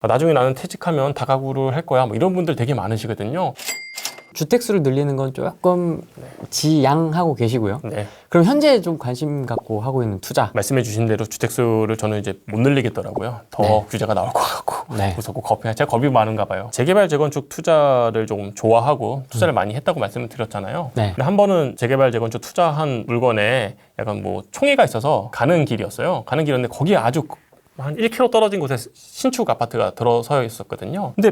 나중에 나는 퇴직하면 다가구를 할 거야. 뭐 이런 분들 되게 많으시거든요. 주택수를 늘리는 건 조금 지양하고 계시고요. 네. 그럼 현재 좀 관심 갖고 하고 있는 투자. 말씀해 주신 대로 주택수를 저는 이제 못 늘리겠더라고요. 더 네. 규제가 나올 것 같고. 네. 무섭고 제가 겁이 많은가 봐요. 재개발 재건축 투자를 좀 좋아하고 투자를 많이 했다고 말씀을 드렸잖아요. 네. 근데 한 번은 재개발 재건축 투자한 물건에 약간 뭐 총애가 있어서 가는 길이었어요. 가는 길이었는데 거기에 아주 한 1km 떨어진 곳에 신축 아파트가 들어서 있었거든요. 근데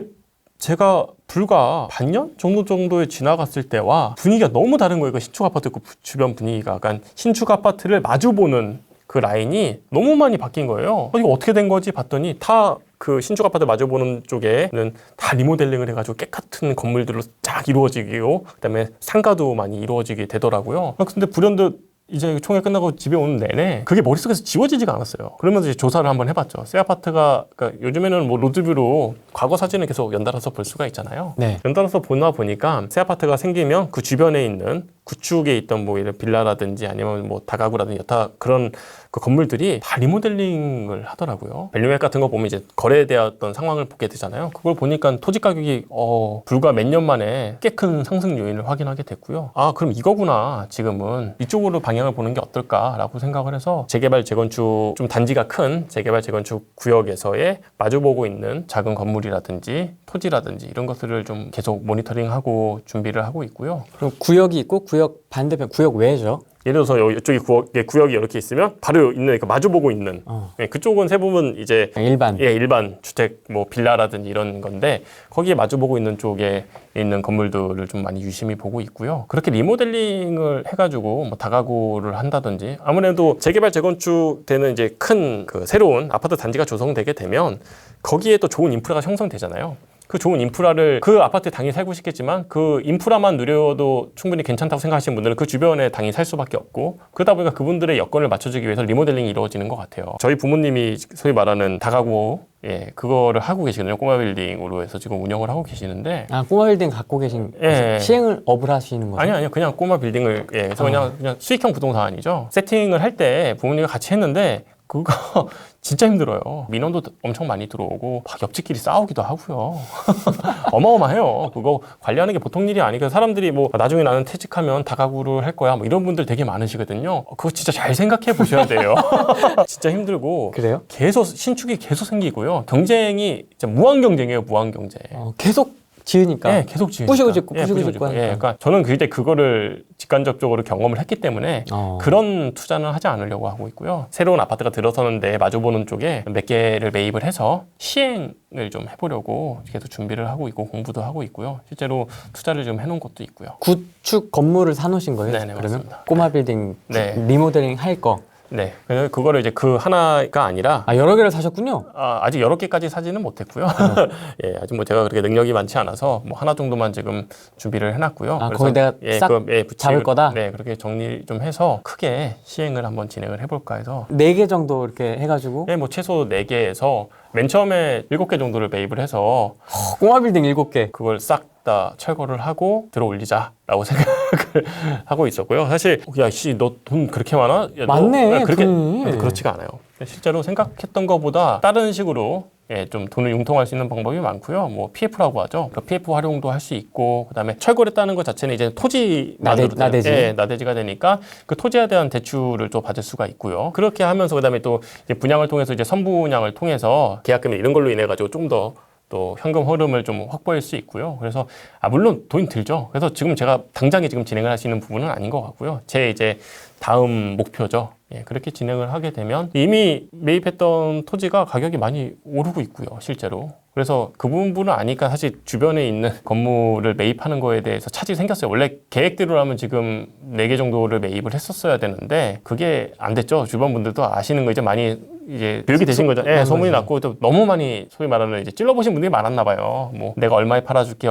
제가 불과 반년 정도에 지나갔을 때와 분위기가 너무 다른 거예요. 그 신축 아파트 그 주변 분위기가. 약간 신축 아파트를 마주보는 그 라인이 너무 많이 바뀐 거예요. 이거 어떻게 된 거지? 봤더니 다 그 신축 아파트 마주보는 쪽에는 다 리모델링을 해가지고 깨끗한 건물들로 쫙 이루어지고, 그다음에 상가도 많이 이루어지게 되더라고요. 근데 불현듯 이제 총회 끝나고 집에 오는 내내 그게 머릿속에서 지워지지가 않았어요. 그러면서 이제 조사를 한번 해봤죠. 새 아파트가, 그러니까 요즘에는 뭐 로드뷰로 과거 사진을 계속 연달아서 볼 수가 있잖아요. 네. 연달아서 보니까 새 아파트가 생기면 그 주변에 있는 구축에 있던 뭐 이런 빌라라든지 아니면 뭐 다가구라든지 여타 그런 그 건물들이 다 리모델링을 하더라고요. 밸류액 같은 거 보면 이제 거래되었던 상황을 보게 되잖아요. 그걸 보니까 토지 가격이 불과 몇 년 만에 꽤 큰 상승 요인을 확인하게 됐고요. 아, 그럼 이거구나. 지금은 이쪽으로 방향을 보는 게 어떨까라고 생각을 해서 재개발 재건축, 좀 단지가 큰 재개발 재건축 구역에서의 마주보고 있는 작은 건물이라든지 토지라든지 이런 것들을 좀 계속 모니터링하고 준비를 하고 있고요. 그럼 구역이 있고 구역 반대편 구역 외죠. 예를 들어서 이쪽이 구역이 이렇게 있으면 바로 있는, 그러니까 마주보고 있는 그쪽은 대부분 이제 일반 주택 뭐 빌라라든지 이런 건데, 거기에 마주보고 있는 쪽에 있는 건물들을 좀 많이 유심히 보고 있고요. 그렇게 리모델링을 해가지고 뭐 다가구를 한다든지, 아무래도 재개발 재건축 되는 이제 큰 그 새로운 아파트 단지가 조성되게 되면 거기에 또 좋은 인프라가 형성되잖아요. 그 좋은 인프라를, 그 아파트에 당연히 살고 싶겠지만 그 인프라만 누려도 충분히 괜찮다고 생각하시는 분들은 그 주변에 당연히 살 수밖에 없고, 그러다 보니까 그분들의 여건을 맞춰주기 위해서 리모델링이 이루어지는 것 같아요. 저희 부모님이 소위 말하는 다가구, 그거를 하고 계시거든요. 꼬마 빌딩으로 해서 지금 운영을 하고 계시는데. 아, 꼬마 빌딩 갖고 계신 시행을 업을 하시는 거죠? 아니요. 그냥 꼬마 빌딩을, 그래서 그냥 수익형 부동산이죠. 세팅을 할 때 부모님과 같이 했는데 그거 진짜 힘들어요. 민원도 엄청 많이 들어오고 막 옆집끼리 싸우기도 하고요. 어마어마해요. 그거 관리하는 게 보통 일이 아니고, 사람들이 뭐 나중에 나는 퇴직하면 다가구를 할 거야 뭐 이런 분들 되게 많으시거든요. 그거 진짜 잘 생각해 보셔야 돼요. 진짜 힘들고. 그래요? 계속 신축이 계속 생기고요. 경쟁이 진짜 무한 경쟁이에요. 무한 경쟁. 계속 지으니까. 계속 지으니까. 부시고 짓고 하니까. 그러니까 저는 그때 그거를 직간접적으로 경험을 했기 때문에 그런 투자는 하지 않으려고 하고 있고요. 새로운 아파트가 들어서는데 마주보는 쪽에 몇 개를 매입을 해서 시행을 좀 해보려고 계속 준비를 하고 있고 공부도 하고 있고요. 실제로 투자를 좀 해놓은 것도 있고요. 구축 건물을 사놓으신 거예요? 네네, 그러면 맞습니다. 꼬마 빌딩 리모델링 할 거. 네, 그거를 이제 그 하나가 아니라 여러 개를 사셨군요. 아직 여러 개까지 사지는 못했고요. 아직 뭐 제가 그렇게 능력이 많지 않아서 뭐 하나 정도만 지금 준비를 해놨고요. 그래서 거기다가 싹 잡을 거다? 네, 그렇게 정리 좀 해서 크게 시행을 한번 진행을 해볼까 해서 4개 정도 이렇게 해가지고 뭐 최소 4개에서 맨 처음에 7개 정도를 매입을 해서 꼬마 빌딩 7개 그걸 싹 다 철거를 하고 들어 올리자라고 생각을 하고 있었고요. 사실 너 돈 그렇게 많아? 많네. 그렇게 돈이. 그렇지가 않아요. 실제로 생각했던 것보다 다른 식으로 좀 돈을 융통할 수 있는 방법이 많고요. 뭐 PF라고 하죠. 그 PF 활용도 할 수 있고, 그다음에 철거를 했다는 것 자체는 이제 토지만으로 나대지가 되니까 그 토지에 대한 대출을 또 받을 수가 있고요. 그렇게 하면서 그다음에 또 이제 분양을 통해서 이제 선분양을 통해서 계약금이 이런 걸로 인해 가지고 좀 더 또 현금 흐름을 좀 확보할 수 있고요. 그래서 물론 돈이 들죠. 그래서 지금 제가 당장에 지금 진행을 할 수 있는 부분은 아닌 것 같고요. 제 이제 다음 목표죠. 그렇게 진행을 하게 되면 이미 매입했던 토지가 가격이 많이 오르고 있고요, 실제로. 그래서 그 부분은 아니까 사실 주변에 있는 건물을 매입하는 거에 대해서 차질이 생겼어요. 원래 계획대로라면 지금 4개 정도를 매입을 했었어야 되는데 그게 안 됐죠. 주변 분들도 아시는 거 이제 많이 이제 교육이 되신 거죠. 소문이 났고 또 너무 많이 소위 말하는 이제 찔러보신 분들이 많았나 봐요. 뭐 내가 얼마에 팔아줄게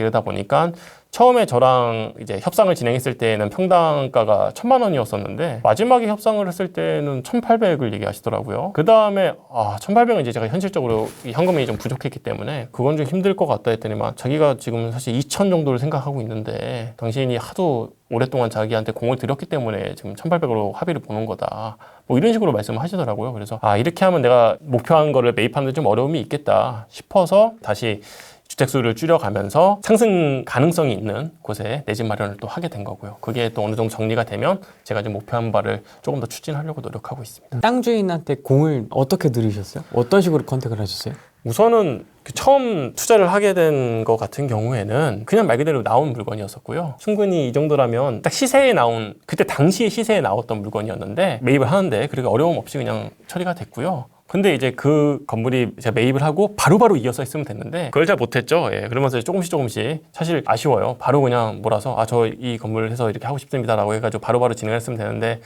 이러다 보니까 처음에 저랑 이제 협상을 진행했을 때는 평당가가 1,000만 원이었었는데 마지막에 협상을 했을 때는 1,800을 얘기하시더라고요. 그 다음에 1,800은 이제 제가 현실적으로 이 현금이 좀 부족했기 때문에 그건 좀 힘들 것 같다 했더니만 자기가 지금 사실 2,000 정도를 생각하고 있는데 당신이 하도 오랫동안 자기한테 공을 들였기 때문에 지금 1,800으로 합의를 보는 거다. 뭐 이런 식으로 말씀을 하시더라고요. 그래서 이렇게 하면 내가 목표한 거를 매입하는 데 좀 어려움이 있겠다 싶어서 다시 주택수를 줄여가면서 상승 가능성이 있는 곳에 내 집 마련을 또 하게 된 거고요. 그게 또 어느 정도 정리가 되면 제가 좀 목표한 바를 조금 더 추진하려고 노력하고 있습니다. 땅 주인한테 공을 어떻게 들이셨어요? 어떤 식으로 컨택을 하셨어요? 우선은 처음 투자를 하게 된 것 같은 경우에는 그냥 말 그대로 나온 물건이었었고요. 충분히 이 정도라면 딱 시세에 나온 그때 당시에 시세에 나왔던 물건이었는데 매입을 하는데 그렇게 어려움 없이 그냥 처리가 됐고요. 근데 이제 그 건물이 제가 매입을 하고 바로바로 이어서 했으면 됐는데 그걸 잘 못했죠. 예, 그러면서 조금씩 사실 아쉬워요. 바로 그냥 몰아서 저 이 건물 해서 이렇게 하고 싶습니다라고 해가지고 바로바로 진행했으면 되는데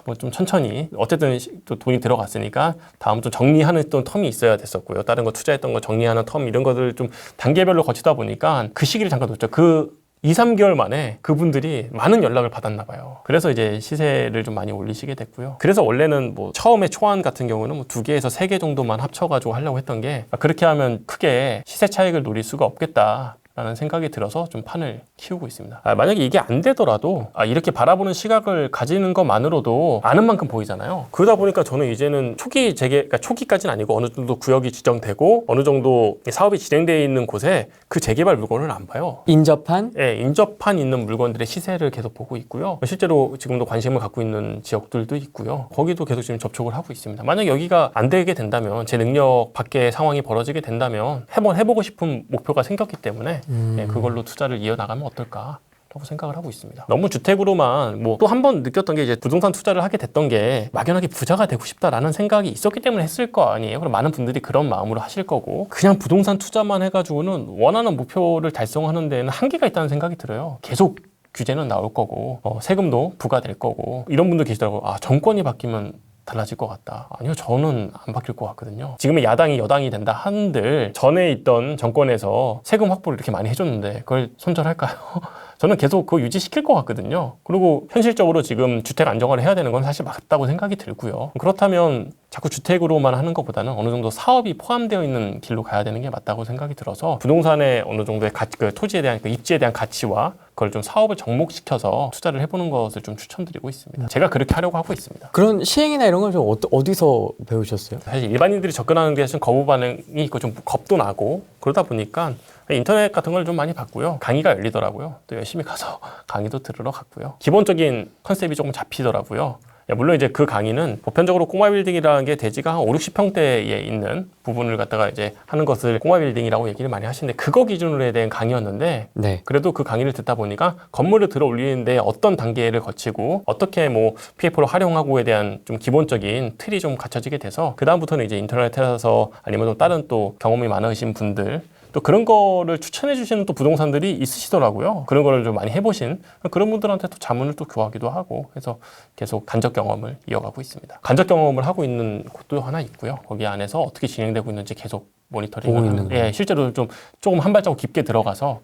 뭐 좀 천천히 어쨌든 또 돈이 들어갔으니까 다음 좀 정리하는 또 텀이 있어야 됐었고요. 다른 거 투자했던 거 정리하는 텀 이런 것들 좀 단계별로 거치다 보니까 그 시기를 잠깐 놓쳤죠. 그 2-3개월 만에 그분들이 많은 연락을 받았나 봐요. 그래서 이제 시세를 좀 많이 올리시게 됐고요. 그래서 원래는 뭐 처음에 초안 같은 경우는 뭐 2개에서 3개 정도만 합쳐가지고 하려고 했던 게 그렇게 하면 크게 시세 차익을 노릴 수가 없겠다 라는 생각이 들어서 좀 판을 키우고 있습니다. 만약에 이게 안 되더라도 이렇게 바라보는 시각을 가지는 것만으로도 아는 만큼 보이잖아요. 그러다 보니까 저는 이제는 초기 재개, 그러니까 초기까지는 아니고 어느 정도 구역이 지정되고 어느 정도 사업이 진행되어 있는 곳에 그 재개발 물건을 안 봐요. 인접한? 네, 인접한 있는 물건들의 시세를 계속 보고 있고요. 실제로 지금도 관심을 갖고 있는 지역들도 있고요. 거기도 계속 지금 접촉을 하고 있습니다. 만약 여기가 안 되게 된다면 제 능력 밖의 상황이 벌어지게 된다면 해보고 싶은 목표가 생겼기 때문에 네, 그걸로 투자를 이어나가면 어떨까 라고 생각을 하고 있습니다. 너무 주택으로만 또 한 번 느꼈던 게 이제 부동산 투자를 하게 됐던 게 막연하게 부자가 되고 싶다라는 생각이 있었기 때문에 했을 거 아니에요. 그럼 많은 분들이 그런 마음으로 하실 거고 그냥 부동산 투자만 해가지고는 원하는 목표를 달성하는 데는 한계가 있다는 생각이 들어요. 계속 규제는 나올 거고 세금도 부과될 거고 이런 분들 계시더라고요. 정권이 바뀌면 달라질 것 같다. 아니요, 저는 안 바뀔 것 같거든요. 지금의 야당이 여당이 된다 한들 전에 있던 정권에서 세금 확보를 이렇게 많이 해줬는데 그걸 손절할까요? 저는 계속 그거 유지시킬 것 같거든요. 그리고 현실적으로 지금 주택 안정화를 해야 되는 건 사실 맞다고 생각이 들고요. 그렇다면 자꾸 주택으로만 하는 것보다는 어느 정도 사업이 포함되어 있는 길로 가야 되는 게 맞다고 생각이 들어서 부동산의 어느 정도의 그 토지에 대한 그 입지에 대한 가치와 그걸 좀 사업을 접목시켜서 투자를 해보는 것을 좀 추천드리고 있습니다. 제가 그렇게 하려고 하고 있습니다. 그런 시행이나 이런 걸 좀 어디서 배우셨어요? 사실 일반인들이 접근하는 데 좀 거부 반응이 있고 좀 겁도 나고 그러다 보니까 인터넷 같은 걸 좀 많이 봤고요. 강의가 열리더라고요. 또 열심히 가서 강의도 들으러 갔고요. 기본적인 컨셉이 조금 잡히더라고요. 물론 이제 그 강의는 보편적으로 꼬마 빌딩이라는 게 대지가 한 5-60평대에 있는 부분을 갖다가 이제 하는 것을 꼬마 빌딩이라고 얘기를 많이 하시는데 그거 기준으로 해야 되는 강의였는데 네. 그래도 그 강의를 듣다 보니까 건물을 들어 올리는데 어떤 단계를 거치고 어떻게 PF를 활용하고에 대한 좀 기본적인 틀이 좀 갖춰지게 돼서 그 다음부터는 이제 인터넷에서 아니면 또 다른 또 경험이 많으신 분들 또 그런 거를 추천해 주시는 또 부동산들이 있으시더라고요. 그런 거를 좀 많이 해보신 그런 분들한테 또 자문을 또 구하기도 하고 해서 계속 간접 경험을 이어가고 있습니다. 간접 경험을 하고 있는 곳도 하나 있고요. 거기 안에서 어떻게 진행되고 있는지 계속 모니터링을 하는 실제로 조금 한 발자국 깊게 들어가서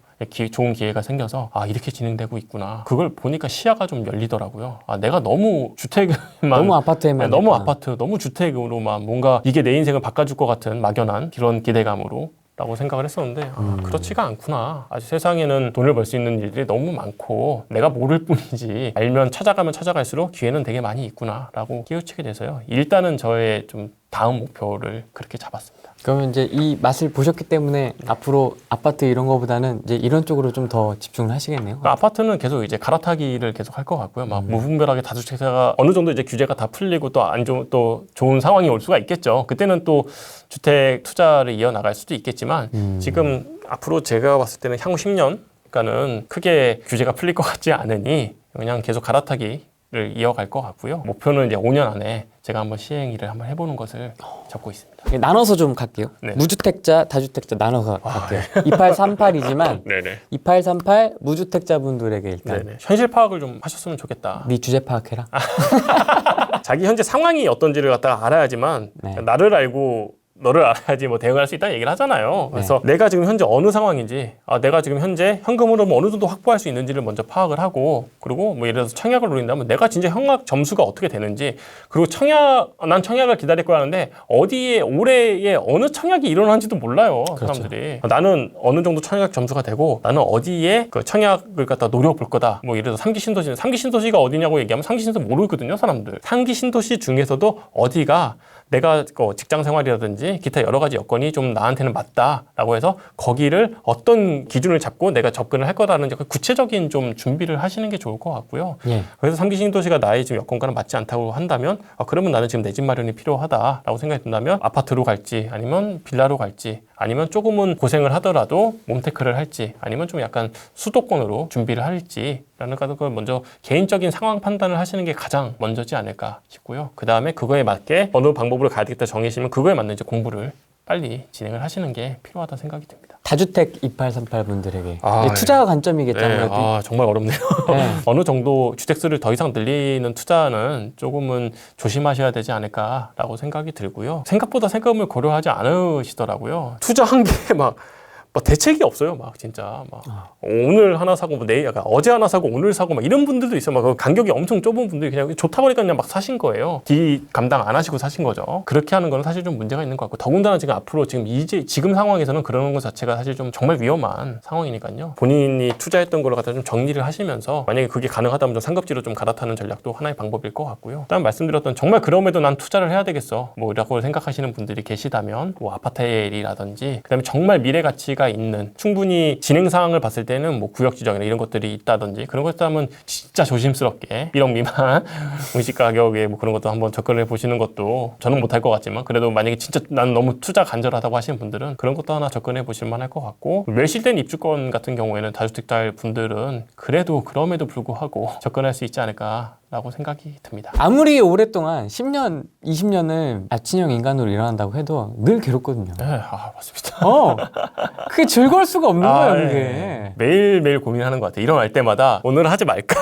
좋은 기회가 생겨서 이렇게 진행되고 있구나. 그걸 보니까 시야가 좀 열리더라고요. 내가 너무 주택만 너무 아파트에만 너무 아파트, 너무 주택으로만 뭔가 이게 내 인생을 바꿔줄 것 같은 막연한 그런 기대감으로 라고 생각을 했었는데 그렇지가 않구나. 아직 세상에는 돈을 벌 수 있는 일들이 너무 많고 내가 모를 뿐이지 알면 찾아가면 찾아갈수록 기회는 되게 많이 있구나 라고 깨우치게 돼서요. 일단은 저의 좀 다음 목표를 그렇게 잡았습니다. 그러면 이제 이 맛을 보셨기 때문에 앞으로 아파트 이런 거보다는 이제 이런 쪽으로 좀 더 집중을 하시겠네요. 아파트는 계속 이제 갈아타기를 계속 할 것 같고요. 무분별하게 다주택자가 어느 정도 이제 규제가 다 풀리고 또 좋은 상황이 올 수가 있겠죠. 그때는 또 주택 투자를 이어나갈 수도 있겠지만 지금 앞으로 제가 봤을 때는 향후 10년 그러니까는 크게 규제가 풀릴 것 같지 않으니 그냥 계속 갈아타기를 이어갈 것 같고요. 목표는 이제 5년 안에 제가 한번 시행일을 한번 해보는 것을 잡고 있습니다. 나눠서 좀 갈게요. 네. 무주택자, 다주택자 나눠서 갈게요. 2838이지만 2838 무주택자분들에게 일단 현실 파악을 좀 하셨으면 좋겠다. 네 주제 파악해라. 자기 현재 상황이 어떤지를 갖다가 알아야지만 나를 알고 너를 알아야지 뭐 대응할 수 있다는 얘기를 하잖아요. 그래서 내가 지금 현재 어느 상황인지, 내가 지금 현재 현금으로 뭐 어느 정도 확보할 수 있는지를 먼저 파악을 하고, 그리고 뭐 예를 들어서 청약을 노린다면 내가 진짜 청약 점수가 어떻게 되는지, 그리고 난 청약을 기다릴 거야 하는데 어디에 올해에 어느 청약이 일어나는지도 몰라요. 그렇죠. 사람들이. 나는 어느 정도 청약 점수가 되고 나는 어디에 그 청약을 갖다 노려볼 거다. 뭐 예를 들어서 상기 신도시가 어디냐고 얘기하면 상기 신도시 모르거든요, 사람들. 상기 신도시 중에서도 어디가 내가 직장 생활이라든지 기타 여러 가지 여건이 좀 나한테는 맞다라고 해서 거기를 어떤 기준을 잡고 내가 접근을 할 거다라는 구체적인 좀 준비를 하시는 게 좋을 것 같고요. 그래서 상기 신도시가 나의 지금 여건과는 맞지 않다고 한다면 그러면 나는 지금 내 집 마련이 필요하다라고 생각이 든다면 아파트로 갈지 아니면 빌라로 갈지 아니면 조금은 고생을 하더라도 몸테크를 할지 아니면 좀 약간 수도권으로 준비를 할지 라는 걸 먼저 개인적인 상황 판단을 하시는 게 가장 먼저지 않을까 싶고요. 그 다음에 그거에 맞게 어느 방법으로 가야 되겠다 정해지면 그거에 맞는 이제 공부를 빨리 진행을 하시는 게 필요하다 생각이 듭니다. 다주택 2838 분들에게 투자 관점이겠죠. 아무래도. 정말 어렵네요. 어느 정도 주택수를 더 이상 늘리는 투자는 조금은 조심하셔야 되지 않을까라고 생각이 들고요. 생각보다 세금을 고려하지 않으시더라고요. 투자한 게 막 대책이 없어요. 막 진짜 막 오늘 하나 사고 뭐 내일 약간 어제 하나 사고 오늘 사고 막 이런 분들도 있어요. 막 그 간격이 엄청 좁은 분들이 그냥 좋다고 하니까 그냥 막 사신 거예요. 뒤 감당 안 하시고 사신 거죠. 그렇게 하는 거는 사실 좀 문제가 있는 것 같고 더군다나 지금 앞으로 지금 상황에서는 그러는 것 자체가 사실 좀 정말 위험한 상황이니까요. 본인이 투자했던 걸 갖다 좀 정리를 하시면서 만약에 그게 가능하다면 좀 상급지로 좀 갈아타는 전략도 하나의 방법일 것 같고요. 그다음 말씀드렸던 정말 그럼에도 난 투자를 해야 되겠어 뭐라고 생각하시는 분들이 계시다면 뭐 아파트라든지 그다음에 정말 미래 가치가 있는 충분히 진행 상황을 봤을 때는 뭐 구역 지정이나 이런 것들이 있다든지 그런 것들 하면 진짜 조심스럽게 1억 미만 공시 가격에 뭐 그런 것도 한번 접근해 보시는 것도 저는 못할 것 같지만 그래도 만약에 진짜 난 너무 투자 간절하다고 하시는 분들은 그런 것도 하나 접근해 보실 만할 것 같고 멸실된 입주권 같은 경우에는 다주택자 분들은 그럼에도 불구하고 접근할 수 있지 않을까 라고 생각이 듭니다. 아무리 오랫동안 10년, 20년을 아침형 인간으로 일어난다고 해도 늘 괴롭거든요. 네, 맞습니다. 그게 즐거울 수가 없는 거예요, 그게. 매일매일 고민하는 것 같아요. 일어날 때마다 오늘 하지 말까?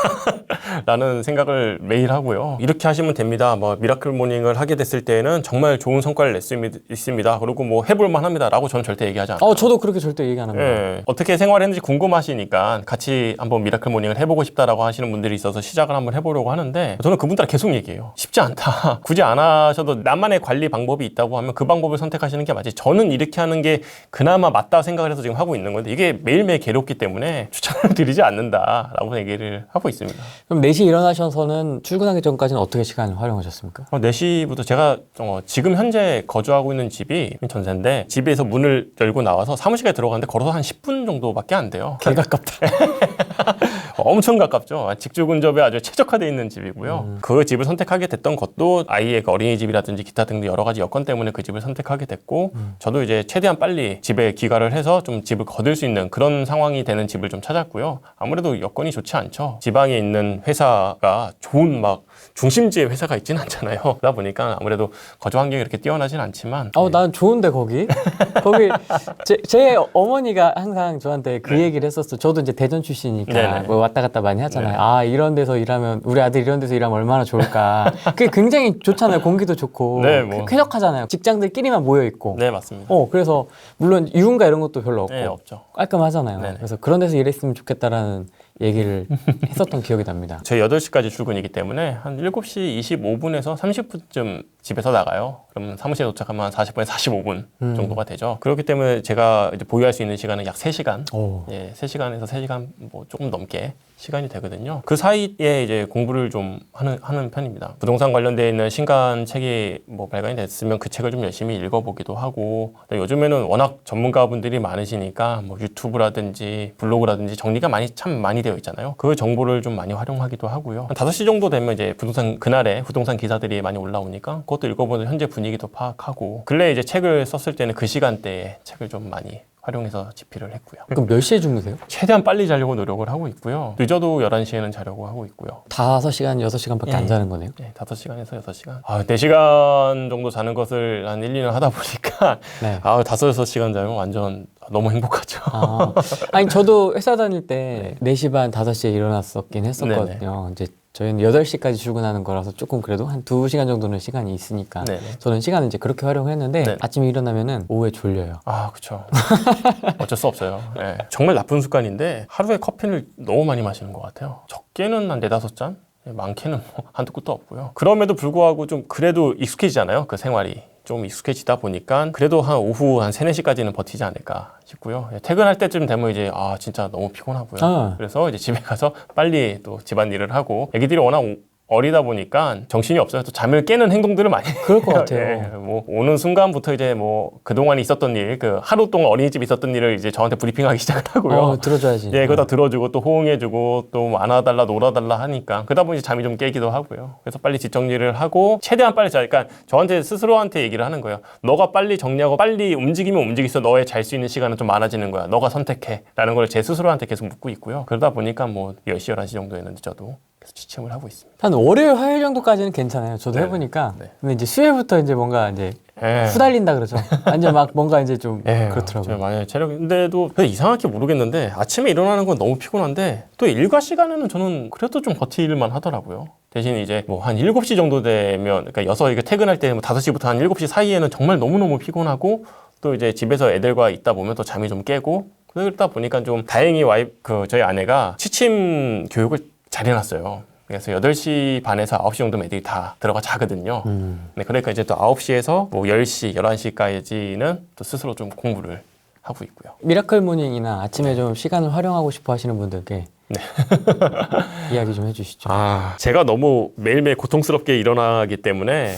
라는 생각을 매일 하고요. 이렇게 하시면 됩니다. 뭐 미라클 모닝을 하게 됐을 때는 정말 좋은 성과를 낼 수 있습니다. 그리고 뭐 해볼만 합니다. 라고 저는 절대 얘기하지 않아요. 저도 그렇게 절대 얘기 안 합니다. 네. 어떻게 생활했는지 궁금하시니까 같이 한번 미라클 모닝을 해보고 싶다라고 하시는 분들이 있어서 시작을 한번 해보려고 하는데 저는 그분들한테 계속 얘기해요. 쉽지 않다. 굳이 안 하셔도 나만의 관리 방법이 있다고 하면 그 방법을 선택하시는 게 맞지. 저는 이렇게 하는 게 그나마 맞다 생각을 해서 지금 하고 있는 건데 이게 매일매일 괴롭기 때문에 추천을 드리지 않는다라고 얘기를 하고 있습니다. 그럼 4시 일어나셔서는 출근하기 전까지는 어떻게 시간을 활용하셨습니까? 4시부터 제가 지금 현재 거주하고 있는 집이 전세인데 집에서 문을 열고 나와서 사무실에 들어가는데 걸어서 한 10분 정도밖에 안 돼요. 개 가깝다. 엄청 가깝죠. 직주 근접에 아주 최적화되어 있는 집이고요. 그 집을 선택하게 됐던 것도 아이의 어린이집이라든지 기타 등등 여러 가지 여건 때문에 그 집을 선택하게 됐고 저도 이제 최대한 빨리 집에 귀가를 해서 좀 집을 거둘 수 있는 그런 상황이 되는 집을 좀 찾았고요. 아무래도 여건이 좋지 않죠. 지방에 있는 회사가 좋은 막 중심지에 회사가 있지는 않잖아요. 그러다 보니까 아무래도 거주 환경이 그렇게 뛰어나진 않지만 난 좋은데 거기 제 어머니가 항상 저한테 그 얘기를 했었어. 저도 이제 대전 출신이니까 뭐 왔다 갔다 많이 하잖아요. 이런 데서 일하면 우리 아들 이런 데서 일하면 얼마나 좋을까. 그게 굉장히 좋잖아요. 공기도 좋고 쾌적하잖아요. 직장들끼리만 모여 있고. 네, 맞습니다. 그래서 물론 유흥가 이런 것도 별로 없고 없죠. 깔끔하잖아요. 네네. 그래서 그런 데서 일했으면 좋겠다라는 얘기를 했었던 기억이 납니다. 저희 8시까지 출근이기 때문에 한 7시 25분에서 30분쯤 집에서 나가요. 그러면 사무실에 도착하면 한 40분에서 45분 정도가 되죠. 그렇기 때문에 제가 이제 보유할 수 있는 시간은 약 3시간. 3시간에서 3시간 뭐 조금 넘게 시간이 되거든요. 그 사이에 이제 공부를 좀 하는 편입니다. 부동산 관련되어 있는 신간 책이 뭐 발간이 됐으면 그 책을 좀 열심히 읽어보기도 하고 요즘에는 워낙 전문가분들이 많으시니까 뭐 유튜브라든지 블로그라든지 정리가 참 많이 되어 있잖아요. 그 정보를 좀 많이 활용하기도 하고요. 한 5시 정도 되면 이제 그날에 부동산 기사들이 많이 올라오니까 그것도 읽어보는 현재 분위기도 파악하고 근래에 이제 책을 썼을 때는 그 시간대에 책을 좀 많이 활용해서 집필을 했고요. 그럼 몇 시에 주무세요? 최대한 빨리 자려고 노력을 하고 있고요. 늦어도 11시에는 자려고 하고 있고요. 5시간, 6시간밖에 안 자는 거네요? 네, 5시간에서 6시간. 4시간 정도 자는 것을 한 1, 2년 하다 보니까 5, 6시간 자면 완전 너무 행복하죠. 아니 저도 회사 다닐 때 4시 반, 5시에 일어났었긴 했었거든요. 이제 저희는 8시까지 출근하는 거라서 조금 그래도 한 2시간 정도는 시간이 있으니까 네네. 저는 시간을 이제 그렇게 활용했는데 네네. 아침에 일어나면은 오후에 졸려요. 아, 그쵸. 어쩔 수 없어요. 네. 정말 나쁜 습관인데 하루에 커피를 너무 많이 마시는 것 같아요. 적게는 한 4-5잔? 많게는 뭐 한두 끝도 없고요. 그럼에도 불구하고 좀 그래도 익숙해지잖아요. 그 생활이. 좀 익숙해지다 보니까 그래도 한 오후 한 3-4시까지는 버티지 않을까 싶고요. 퇴근할 때쯤 되면 이제 진짜 너무 피곤하고요. 그래서 이제 집에 가서 빨리 또 집안일을 하고 애기들이 워낙 어리다 보니까 정신이 없어요. 또 잠을 깨는 행동들을 많이 그럴 것 같아요. 예, 뭐 오는 순간부터 이제 뭐 그동안 있었던 일, 그 하루 동안 어린이집에 있었던 일을 이제 저한테 브리핑하기 시작을 하고요. 들어줘야지. 예, 그거 다 들어주고 또 호응해주고 또 안아달라 놀아달라 하니까 그러다 보니 잠이 좀 깨기도 하고요. 그래서 빨리 뒷정리를 하고 최대한 빨리 자. 그러니까 저한테 스스로한테 얘기를 하는 거예요. 너가 빨리 정리하고 빨리 움직이면 움직였어. 너의 잘 수 있는 시간은 좀 많아지는 거야. 너가 선택해. 라는 걸 제 스스로한테 계속 묻고 있고요. 그러다 보니까 뭐 10시, 11시 정도에는 늦어도 계속 지침을 하고 있습니다. 한 월요일, 화요일 정도까지는 괜찮아요. 저도 네. 해보니까. 네. 근데 이제 수요일부터 이제 뭔가 이제 예. 후달린다 그러죠. 완전 막 뭔가 이제 좀 예, 그렇더라고요. 만약에 체력인데도 이상하게 모르겠는데 아침에 일어나는 건 너무 피곤한데 또 일과 시간에는 저는 그래도 좀 버틸만 하더라고요. 대신 이제 뭐 한 7시 정도 되면 그러니까 이게 퇴근할 때 뭐 5시부터 한 7시 사이에는 정말 너무너무 피곤하고 또 이제 집에서 애들과 있다 보면 또 잠이 좀 깨고 그러다 보니까 좀 다행히 저희 아내가 취침 교육을 잘 해놨어요. 그래서 8시 반에서 9시 정도면 애들이 다 들어가 자거든요. 네, 그러니까 이제 또 9시에서 뭐 10시, 11시까지는 또 스스로 좀 공부를 하고 있고요. 미라클 모닝이나 아침에 좀 시간을 활용하고 싶어 하시는 분들께 이야기 좀 해주시죠. 제가 너무 매일매일 고통스럽게 일어나기 때문에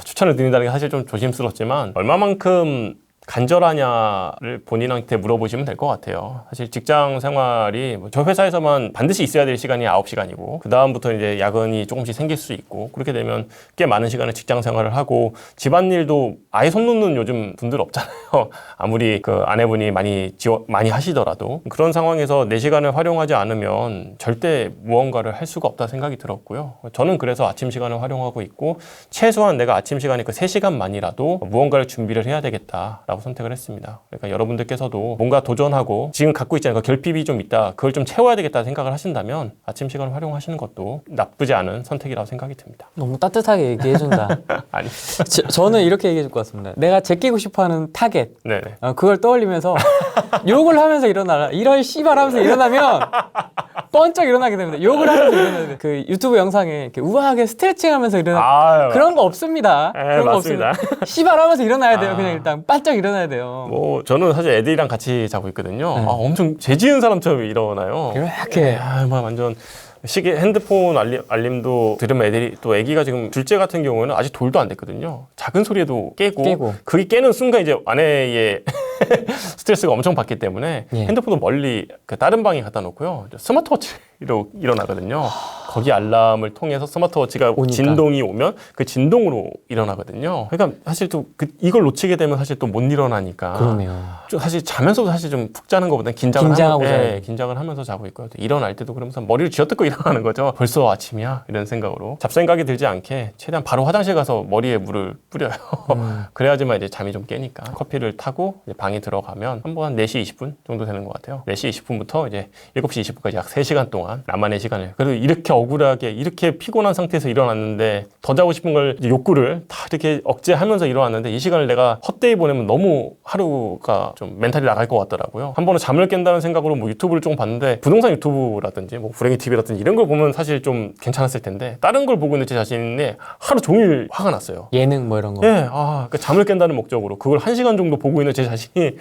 추천을 드린다는 게 사실 좀 조심스럽지만 얼마만큼 간절하냐를 본인한테 물어보시면 될 것 같아요. 사실 직장 생활이 저 회사에서만 반드시 있어야 될 시간이 9시간이고 그 다음부터 이제 야근이 조금씩 생길 수 있고 그렇게 되면 꽤 많은 시간을 직장 생활을 하고 집안일도 아예 손 놓는 요즘 분들 없잖아요. 아무리 그 아내분이 많이 하시더라도 그런 상황에서 내 시간을 활용하지 않으면 절대 무언가를 할 수가 없다 생각이 들었고요. 저는 그래서 아침 시간을 활용하고 있고 최소한 내가 아침 시간에 그 3시간만이라도 무언가를 준비를 해야 되겠다 라고 선택을 했습니다. 그러니까 여러분들께서도 뭔가 도전하고 지금 갖고 있잖아요. 그 결핍이 좀 있다. 그걸 좀 채워야 되겠다 생각을 하신다면 아침 시간을 활용하시는 것도 나쁘지 않은 선택이라고 생각이 듭니다. 너무 따뜻하게 얘기해준다. 아니. 저는 이렇게 얘기해 줄 것 같습니다. 내가 제끼고 싶어하는 타겟. 네네. 그걸 떠올리면서 욕을 하면서 일어나라. 이런 씨발 하면서 일어나면 번쩍 일어나게 됩니다. 욕을 하면서 일어나야 돼. 그 유튜브 영상에 이렇게 우아하게 스트레칭 하면서 일어나. 그런 거 없습니다. 그런 거 맞습니다. 없습니다. 씨발 하면서 일어나야 돼요. 그냥 일단 반짝 일어나야 돼요. 뭐 저는 사실 애들이랑 같이 자고 있거든요. 엄청 죄 지은 사람처럼 일어나요. 이렇게. 완전 핸드폰 알림도 들으면 애들이 또 애기가 지금 둘째 같은 경우에는 아직 돌도 안 됐거든요. 작은 소리에도 깨고. 그게 깨는 순간 이제 아내의 스트레스가 엄청 받기 때문에 핸드폰도 멀리 다른 방에 갖다 놓고요. 스마트워치로 일어나거든요. 거기 알람을 통해서 스마트워치가 진동이 오면 그 진동으로 일어나거든요. 그러니까 사실 또 이걸 놓치게 되면 사실 또 못 일어나니까. 그러네요. 사실 자면서도 사실 좀 푹 자는 것보다 긴장을 하면서 자고 있고요. 일어날 때도 그러면서 머리를 쥐어뜯고 일어나는 거죠. 벌써 아침이야? 이런 생각으로. 잡생각이 들지 않게 최대한 바로 화장실 가서 머리에 물을 뿌려요. 그래야지만 이제 잠이 좀 깨니까. 커피를 타고 이제 방에 들어가면 한 4시 20분 정도 되는 것 같아요. 4시 20분부터 이제 7시 20분까지 약 3시간 동안 나만의 시간을. 그래도 이렇게 억울하게 이렇게 피곤한 상태에서 일어났는데 더 자고 싶은 걸 욕구를 다 이렇게 억제하면서 일어났는데 이 시간을 내가 헛되이 보내면 너무 하루가 좀 멘탈이 나갈 것 같더라고요. 한 번은 잠을 깬다는 생각으로 뭐 유튜브를 조금 봤는데 부동산 유튜브라든지 뭐 불행이 TV라든지 이런 걸 보면 사실 좀 괜찮았을 텐데 다른 걸 보고 있는 제 자신이 하루 종일 화가 났어요. 예능 뭐 이런 거. 그러니까 잠을 깬다는 목적으로 그걸 1시간 정도 보고 있는 제 자신이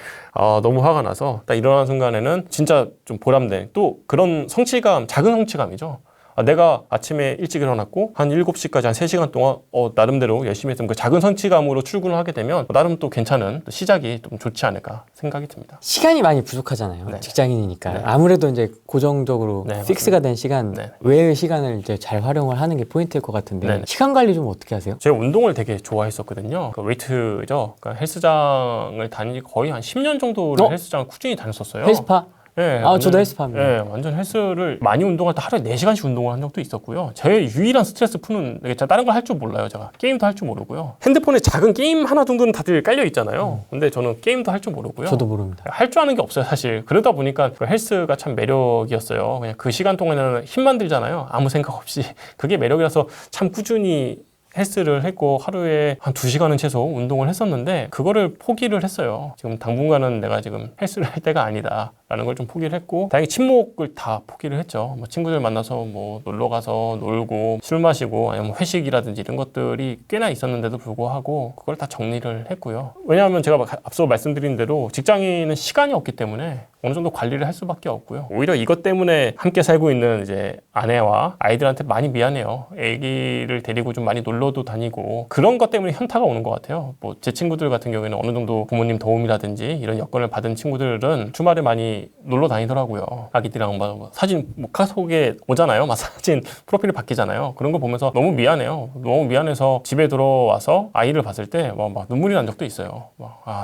너무 화가 나서 딱 일어나는 순간에는 진짜 좀 보람된 또 그런 성취감, 작은 성취감이죠. 내가 아침에 일찍 일어났고 한 7시까지 한 3시간 동안 나름대로 열심히 했던 그 작은 성취감으로 출근을 하게 되면 나름 또 괜찮은 또 시작이 좀 좋지 않을까 생각이 듭니다. 시간이 많이 부족하잖아요. 직장인이니까. 아무래도 이제 고정적으로 픽스가 된 시간 외의 시간을 이제 잘 활용을 하는 게 포인트일 것 같은데 시간 관리 좀 어떻게 하세요? 제가 운동을 되게 좋아했었거든요. 웨이트죠. 그러니까 헬스장을 다니기 거의 한 10년 정도를 헬스장을 꾸준히 다녔었어요. 헬스파? 예, 저도 헬스파입니다. 예, 완전 헬스를 많이 운동할 때 하루에 4시간씩 운동을 한 적도 있었고요. 제 유일한 스트레스 푸는, 제가 다른 걸 할 줄 몰라요. 제가 게임도 할 줄 모르고요. 핸드폰에 작은 게임 하나 정도는 다들 깔려 있잖아요. 근데 저는 게임도 할 줄 모르고요. 저도 모릅니다. 할 줄 아는 게 없어요, 사실. 그러다 보니까 그 헬스가 참 매력이었어요. 그냥 그 시간 동안에는 힘만 들잖아요. 아무 생각 없이. 그게 매력이라서 참 꾸준히 헬스를 했고 하루에 한 2시간은 최소 운동을 했었는데 그거를 포기를 했어요. 지금 당분간은 내가 지금 헬스를 할 때가 아니다 라는 걸 좀 포기를 했고, 다행히 친목을 다 포기를 했죠. 뭐 친구들 만나서 뭐 놀러 가서 놀고 술 마시고 아니면 회식이라든지 이런 것들이 꽤나 있었는데도 불구하고 그걸 다 정리를 했고요. 왜냐하면 제가 앞서 말씀드린 대로 직장인은 시간이 없기 때문에 어느 정도 관리를 할 수밖에 없고요. 오히려 이것 때문에 함께 살고 있는 이제 아내와 아이들한테 많이 미안해요. 아기를 데리고 좀 많이 놀러도 다니고 그런 것 때문에 현타가 오는 것 같아요. 뭐 제 친구들 같은 경우에는 어느 정도 부모님 도움이라든지 이런 여건을 받은 친구들은 주말에 많이 놀러 다니더라고요. 아기들이랑 막 사진 뭐 카톡에 오잖아요. 막 사진 프로필이 바뀌잖아요. 그런 거 보면서 너무 미안해요. 너무 미안해서 집에 들어와서 아이를 봤을 때 막 눈물이 난 적도 있어요.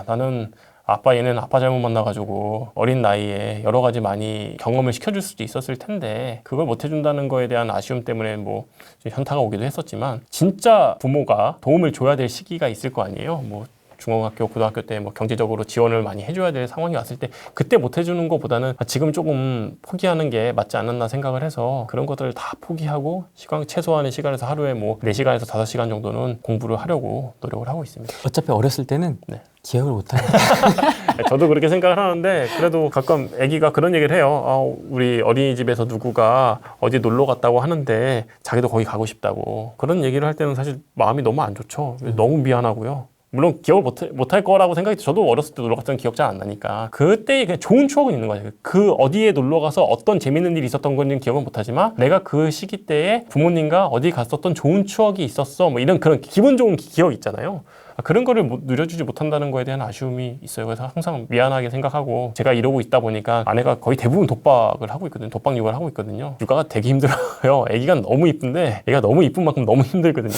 나는 아빠 얘는 아빠 잘못 만나가지고 어린 나이에 여러 가지 많이 경험을 시켜줄 수도 있었을 텐데 그걸 못 해준다는 거에 대한 아쉬움 때문에 뭐 현타가 오기도 했었지만, 진짜 부모가 도움을 줘야 될 시기가 있을 거 아니에요. 뭐 중학교, 고등학교 때 뭐 경제적으로 지원을 많이 해줘야 될 상황이 왔을 때 그때 못 해주는 것보다는 지금 조금 포기하는 게 맞지 않았나 생각을 해서 그런 것들을 다 포기하고 최소한의 시간에서 하루에 뭐 4시간에서 5시간 정도는 공부를 하려고 노력을 하고 있습니다. 어차피 어렸을 때는 기억을 못해요. 저도 그렇게 생각을 하는데 그래도 가끔 아기가 그런 얘기를 해요. 우리 어린이집에서 누구가 어디 놀러 갔다고 하는데 자기도 거기 가고 싶다고. 그런 얘기를 할 때는 사실 마음이 너무 안 좋죠. 너무 미안하고요. 물론 기억을 못할 거라고 생각했죠. 저도 어렸을 때 놀러 갔던 기억 잘 안 나니까. 그때 그냥 좋은 추억은 있는 거예요. 그 어디에 놀러 가서 어떤 재밌는 일이 있었던 건지는 기억은 못하지만 내가 그 시기 때에 부모님과 어디 갔었던 좋은 추억이 있었어. 뭐 이런 그런 기분 좋은 기억 있잖아요. 그런 거를 누려주지 못한다는 거에 대한 아쉬움이 있어요. 그래서 항상 미안하게 생각하고, 제가 이러고 있다 보니까 아내가 거의 대부분 독박을 하고 있거든요. 독박 육아를 하고 있거든요. 육아가 되게 힘들어요. 아기가 너무 이쁜데 애가 너무 이쁜 만큼 너무 힘들거든요.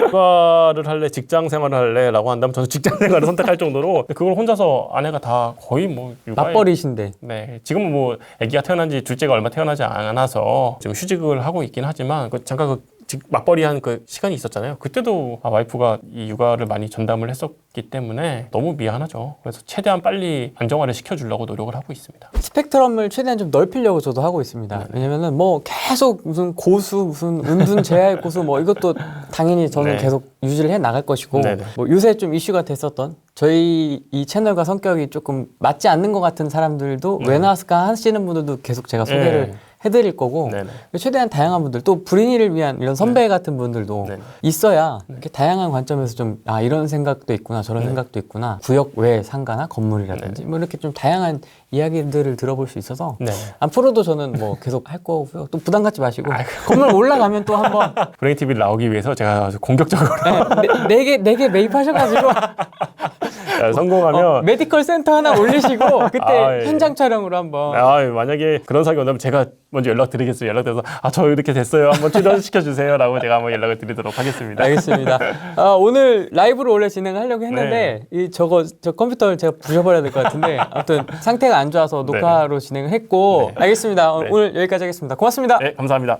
육아를 할래, 직장 생활을 할래 라고 한다면 저는 직장 생활을 선택할 정도로, 그걸 혼자서 아내가 다 거의 뭐 육아에 맞벌이신데. 네, 지금은 뭐 아기가 태어난 지 둘째가 얼마 태어나지 않아서 지금 휴직을 하고 있긴 하지만 잠깐 맞벌이한 그 시간이 있었잖아요. 그때도 와이프가 이 육아를 많이 전담을 했었기 때문에 너무 미안하죠. 그래서 최대한 빨리 안정화를 시켜주려고 노력을 하고 있습니다. 스펙트럼을 최대한 좀 넓히려고 저도 하고 있습니다. 왜냐면은 뭐 계속 무슨 고수, 무슨 은둔 재활 고수 뭐 이것도 당연히 저는 계속 유지를 해 나갈 것이고, 뭐 요새 좀 이슈가 됐었던 저희 이 채널과 성격이 조금 맞지 않는 것 같은 사람들도 왜 나왔을까 하시는 분들도 계속 제가 소개를 해드릴 거고, 최대한 다양한 분들, 또 불인이를 위한 이런 선배 같은 분들도 있어야 이렇게 다양한 관점에서 좀 이런 생각도 있구나, 저런 생각도 있구나, 구역 외 상가나 건물이라든지 뭐 이렇게 좀 다양한 이야기들을 들어볼 수 있어서 앞으로도 저는 뭐 계속 할 거고요. 또 부담 갖지 마시고 건물 올라가면 또 한번 브레인 TV 나오기 위해서 제가 아주 공격적으로 네 개 매입하셔가지고 성공하면 메디컬 센터 하나 올리시고 그때 현장 촬영으로 한번. 만약에 그런 사람이 온다면 제가 먼저 연락드리겠습요. 연락드려서 저 이렇게 됐어요. 한번 출연시켜 주세요라고 제가 한번 연락을 드리도록 하겠습니다. 알겠습니다. 오늘 라이브로 원래 진행을 하려고 했는데 저 컴퓨터를 제가 부셔버려야 될 것 같은데 아무튼 상태가 안 좋아서 녹화로 진행을 했고 알겠습니다. 오늘 여기까지 하겠습니다. 고맙습니다. 네, 감사합니다.